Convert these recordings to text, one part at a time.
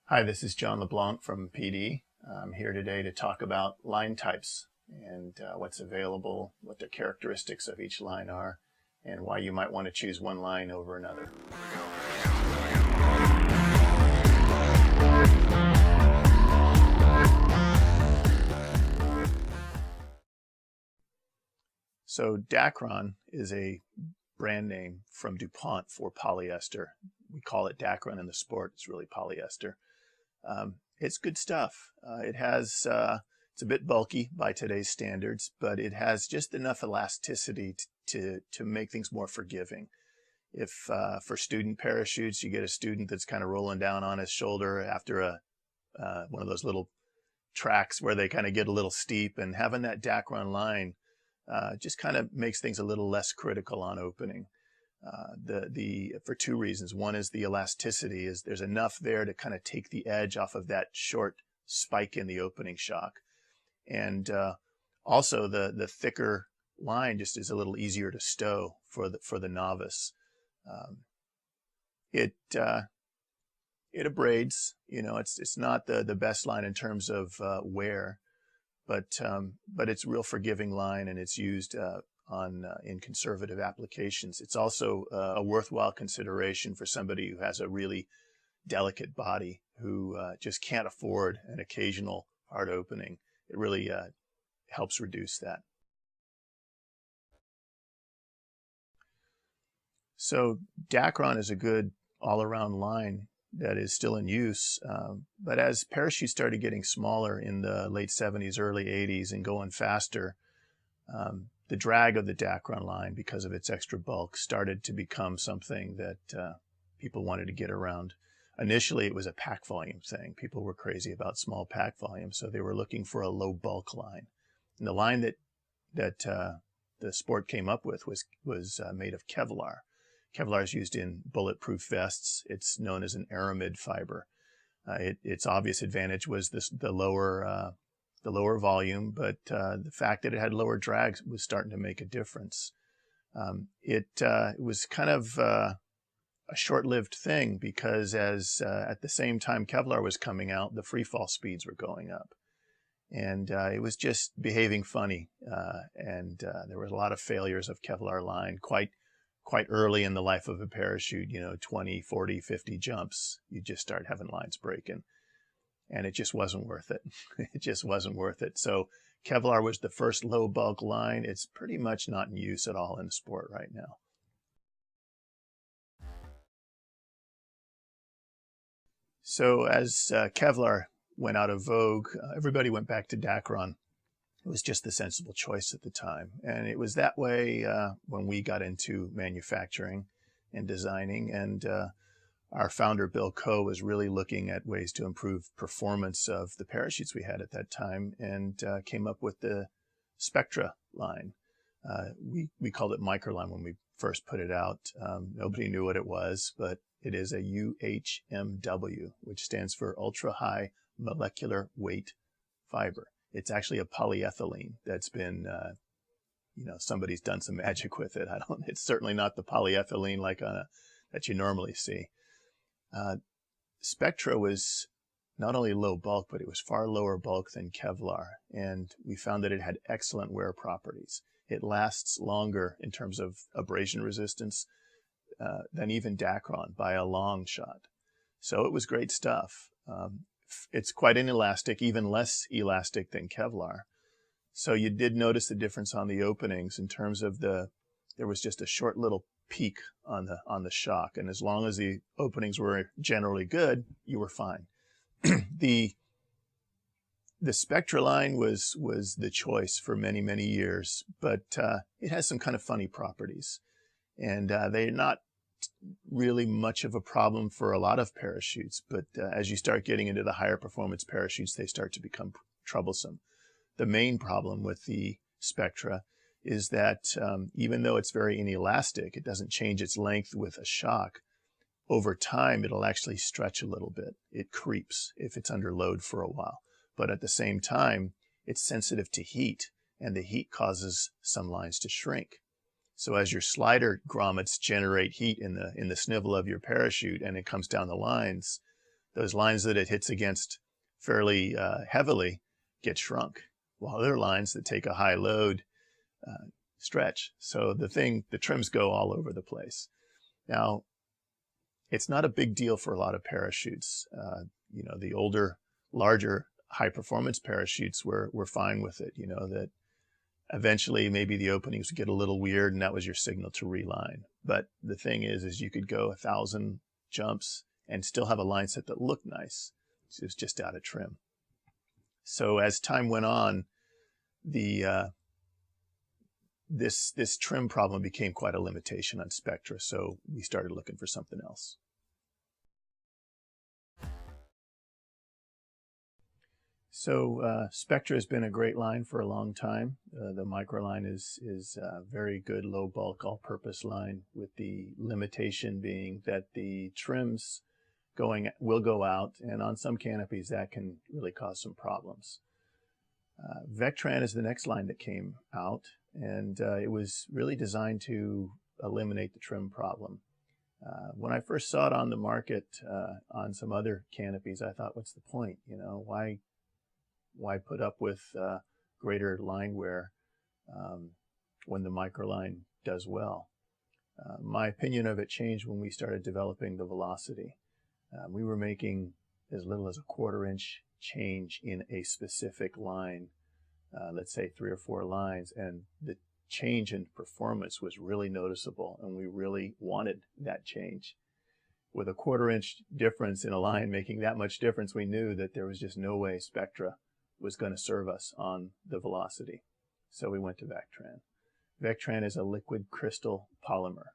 Hi, this is John LeBlanc from PD. I'm here today to talk about line types and what's available, what the characteristics of each line are, and why you might want to choose one line over another. So Dacron is a brand name from DuPont for polyester. We call it Dacron in the sport. It's really polyester. It's good stuff. It's a bit bulky by today's standards, but it has just enough elasticity to make things more forgiving. If for student parachutes, you get a student that's kind of rolling down on his shoulder after one of those little tracks where they kind of get a little steep, and having that Dacron line just kind of makes things a little less critical on opening. For two reasons. One is the elasticity, is there's enough there to kind of take the edge off of that short spike in the opening shock. And also the thicker line just is a little easier to stow for the novice. It abrades, it's not the best line in terms of wear, but it's a real forgiving line, and it's used in conservative applications. It's also a worthwhile consideration for somebody who has a really delicate body, who just can't afford an occasional hard opening. It really helps reduce that. So Dacron is a good all-around line that is still in use, but as parachutes started getting smaller in the late 70s, early 80s, and going faster, the drag of the Dacron line, because of its extra bulk, started to become something that people wanted to get around. Initially, it was a pack volume thing. People were crazy about small pack volume, so they were looking for a low bulk line. And the line that the sport came up with was made of Kevlar. Kevlar is used in bulletproof vests. It's known as an aramid fiber. Its obvious advantage was the lower volume, but the fact that it had lower drag was starting to make a difference. It was kind of a short-lived thing, because at the same time Kevlar was coming out, the free fall speeds were going up, and it was just behaving funny, and there was a lot of failures of Kevlar line quite early in the life of a parachute. 20, 40, 50 jumps, you just start having lines breaking. And it just wasn't worth it. It just wasn't worth it. So Kevlar was the first low bulk line. It's pretty much not in use at all in the sport right now. So as Kevlar went out of vogue, everybody went back to Dacron. It was just the sensible choice at the time. And it was that way when we got into manufacturing and designing. And our founder, Bill Coe, was really looking at ways to improve performance of the parachutes we had at that time, and came up with the Spectra line. We called it Microline when we first put it out. Nobody knew what it was, but it is a UHMW, which stands for Ultra High Molecular Weight Fiber. It's actually a polyethylene that's been, somebody's done some magic with it. It's certainly not the polyethylene that you normally see. Spectra was not only low bulk, but it was far lower bulk than Kevlar, and we found that it had excellent wear properties. It lasts longer in terms of abrasion resistance than even Dacron by a long shot. So it was great stuff. It's quite inelastic, even less elastic than Kevlar. So you did notice the difference on the openings in terms of there was just a short little peak on the shock, and as long as the openings were generally good, you were fine. The Spectra line was the choice for many years, but it has some kind of funny properties, and they're not really much of a problem for a lot of parachutes, but as you start getting into the higher performance parachutes, they start to become troublesome. The main problem with the Spectra is that even though it's very inelastic, it doesn't change its length with a shock. Over time, it'll actually stretch a little bit. It creeps if it's under load for a while. But at the same time, it's sensitive to heat, and the heat causes some lines to shrink. So as your slider grommets generate heat in the snivel of your parachute and it comes down the lines, those lines that it hits against fairly heavily get shrunk, while other lines that take a high load stretch. So the trims go all over the place. Now, it's not a big deal for a lot of parachutes. The older, larger, high-performance parachutes were fine with it. That eventually maybe the openings would get a little weird, and that was your signal to reline. But the thing is you could go 1,000 jumps and still have a line set that looked nice. It was just out of trim. So as time went on, this trim problem became quite a limitation on Spectra, so we started looking for something else. So Spectra has been a great line for a long time. The microline is a very good low bulk all-purpose line, with the limitation being that the trims will go out, and on some canopies that can really cause some problems. Vectran is the next line that came out, and it was really designed to eliminate the trim problem. When I first saw it on the market on some other canopies, I thought, what's the point? Why put up with greater line wear when the microline does well? My opinion of it changed when we started developing the velocity. We were making as little as a 1/4 inch change in a specific line, let's say 3 or 4 lines, and the change in performance was really noticeable, and we really wanted that change. With a 1/4 inch difference in a line making that much difference, we knew that there was just no way Spectra was going to serve us on the velocity. So we went to Vectran. Vectran is a liquid crystal polymer,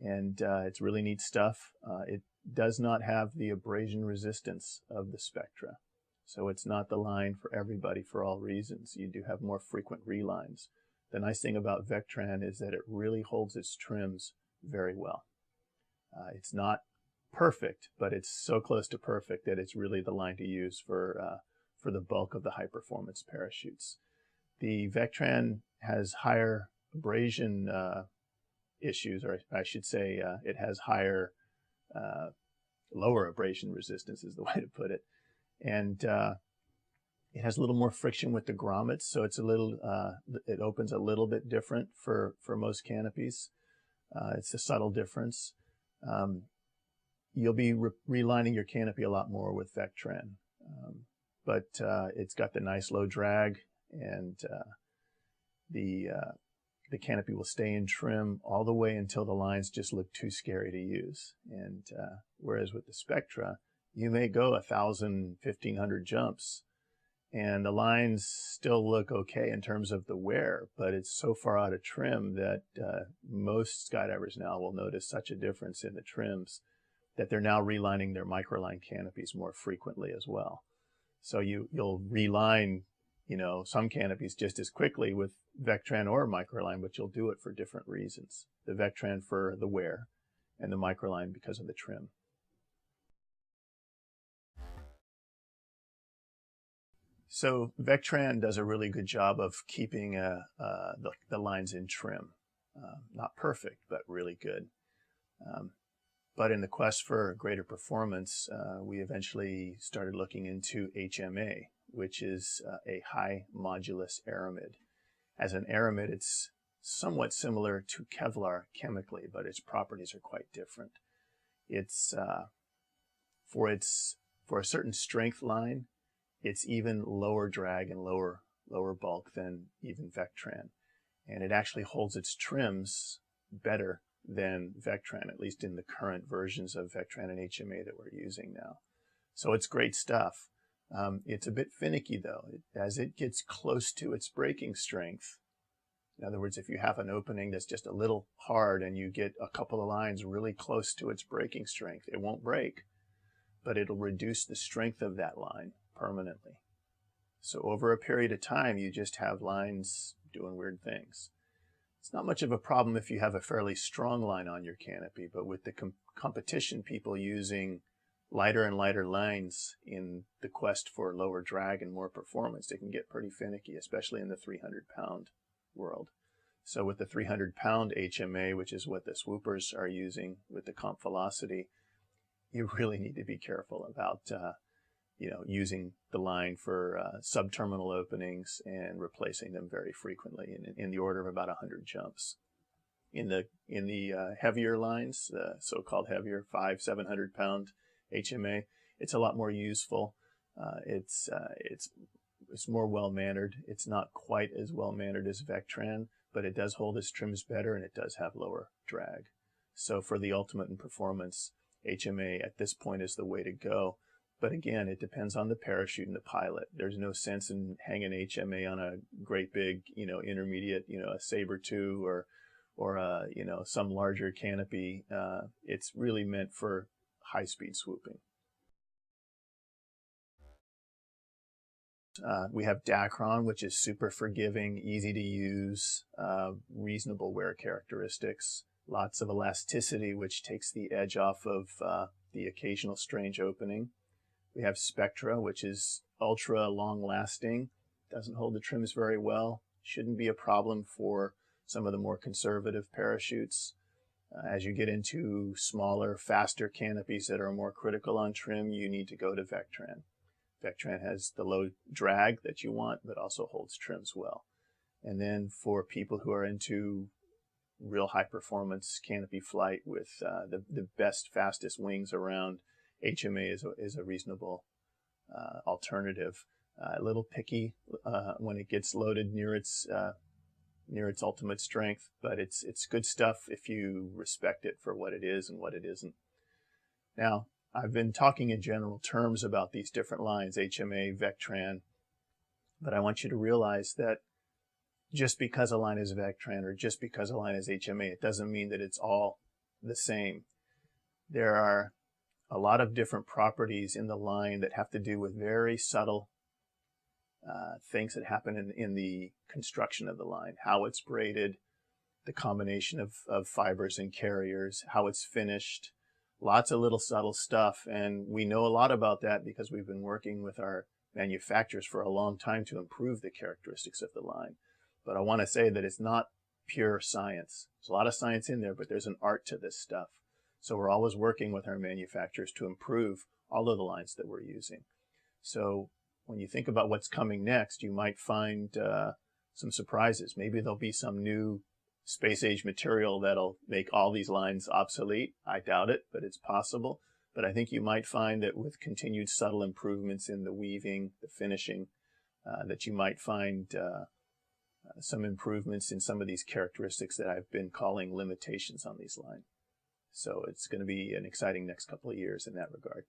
and it's really neat stuff. It does not have the abrasion resistance of the Spectra. So it's not the line for everybody for all reasons. You do have more frequent relines. The nice thing about Vectran is that it really holds its trims very well. It's not perfect, but it's so close to perfect that it's really the line to use for the bulk of the high-performance parachutes. The Vectran has higher abrasion issues, or I should say it has lower abrasion resistance is the way to put it. And it has a little more friction with the grommets, so it's it opens a little bit different for most canopies. It's a subtle difference. You'll be relining your canopy a lot more with Vectran, but it's got the nice low drag, and the canopy will stay in trim all the way until the lines just look too scary to use. And whereas with the Spectra, you may go 1,000, 1,500 jumps, and the lines still look okay in terms of the wear, but it's so far out of trim that most skydivers now will notice such a difference in the trims that they're now relining their microline canopies more frequently as well. So you'll reline, some canopies just as quickly with Vectran or microline, but you'll do it for different reasons. The Vectran for the wear, and the microline because of the trim. So Vectran does a really good job of keeping the lines in trim. Not perfect, but really good. But in the quest for greater performance, we eventually started looking into HMA, which is a high modulus aramid. As an aramid, it's somewhat similar to Kevlar chemically, but its properties are quite different. It's for a certain strength line, it's even lower drag and lower bulk than even Vectran. And it actually holds its trims better than Vectran, at least in the current versions of Vectran and HMA that we're using now. So it's great stuff. It's a bit finicky though. As it gets close to its breaking strength, in other words, if you have an opening that's just a little hard and you get a couple of lines really close to its breaking strength, it won't break, but it'll reduce the strength of that line permanently. So over a period of time, you just have lines doing weird things. It's not much of a problem if you have a fairly strong line on your canopy, but with the competition people using lighter and lighter lines in the quest for lower drag and more performance, it can get pretty finicky, especially in the 300-pound world. So with the 300-pound HMA, which is what the swoopers are using with the comp velocity, you really need to be careful about using the line for subterminal openings and replacing them very frequently in the order of about 100 jumps. In the heavier lines, the so-called heavier 500-700 pound HMA, it's a lot more useful. It's more well-mannered. It's not quite as well-mannered as Vectran, but it does hold its trims better and it does have lower drag. So for the ultimate in performance, HMA at this point is the way to go. But again, it depends on the parachute and the pilot. There's no sense in hanging HMA on a great big, intermediate, a Sabre 2 or some larger canopy. It's really meant for high-speed swooping. We have Dacron, which is super forgiving, easy to use, reasonable wear characteristics, lots of elasticity, which takes the edge off of the occasional strange opening. We have Spectra, which is ultra long-lasting, doesn't hold the trims very well, shouldn't be a problem for some of the more conservative parachutes. As you get into smaller, faster canopies that are more critical on trim, you need to go to Vectran. Vectran has the low drag that you want, but also holds trims well. And then for people who are into real high-performance canopy flight with the best, fastest wings around, HMA is a reasonable alternative. A little picky when it gets loaded near its ultimate strength, but it's good stuff if you respect it for what it is and what it isn't. Now, I've been talking in general terms about these different lines, HMA, Vectran, but I want you to realize that just because a line is Vectran or just because a line is HMA, it doesn't mean that it's all the same. There are a lot of different properties in the line that have to do with very subtle things that happen in the construction of the line, how it's braided, the combination of fibers and carriers, how it's finished, lots of little subtle stuff. And we know a lot about that because we've been working with our manufacturers for a long time to improve the characteristics of the line. But I want to say that it's not pure science. There's a lot of science in there, but there's an art to this stuff. So we're always working with our manufacturers to improve all of the lines that we're using. So when you think about what's coming next, you might find some surprises. Maybe there'll be some new space-age material that'll make all these lines obsolete. I doubt it, but it's possible. But I think you might find that with continued subtle improvements in the weaving, the finishing, that you might find some improvements in some of these characteristics that I've been calling limitations on these lines. So it's going to be an exciting next couple of years in that regard.